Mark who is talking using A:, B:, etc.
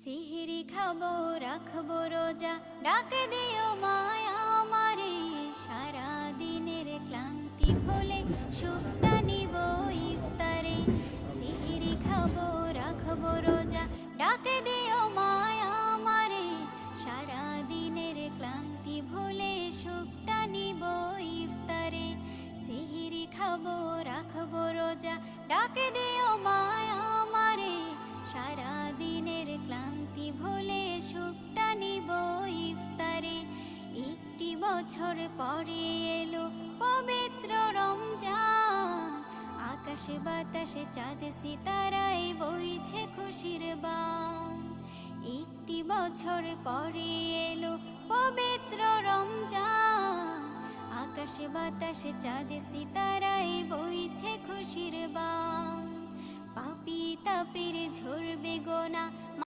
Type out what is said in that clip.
A: সিহরি খাবো রাখবো রোজা, ডাকে দিও মায়া আমারে। সারা দিনের ক্লান্তি ভুলে সুখটা নিব ইফতারে। সিহরি খাবো রাখবো রোজা, ডাকে দিও মায়া আমারে। সারা দিনের ক্লান্তি ভুলে সুখটা নিব ইফতারে। সিহরি খাবো রাখবো রোজা, ডাকে দিও মায়া আমারে। সারা দিনের ক্লান্তি ভুলে সুখটা নিব ইফতারে। একটি বছর পরে এলো পবিত্র রমজান, আকাশে বাতাসে চাঁদ সিতারায় বইছে খুশির বান। একটি বছর পরে এলো পবিত্র রমজান, আকাশে বাতাসে চাঁদ সিতারায় বইছে খুশির বান। পাপী তাপের ঝরবে গোনা,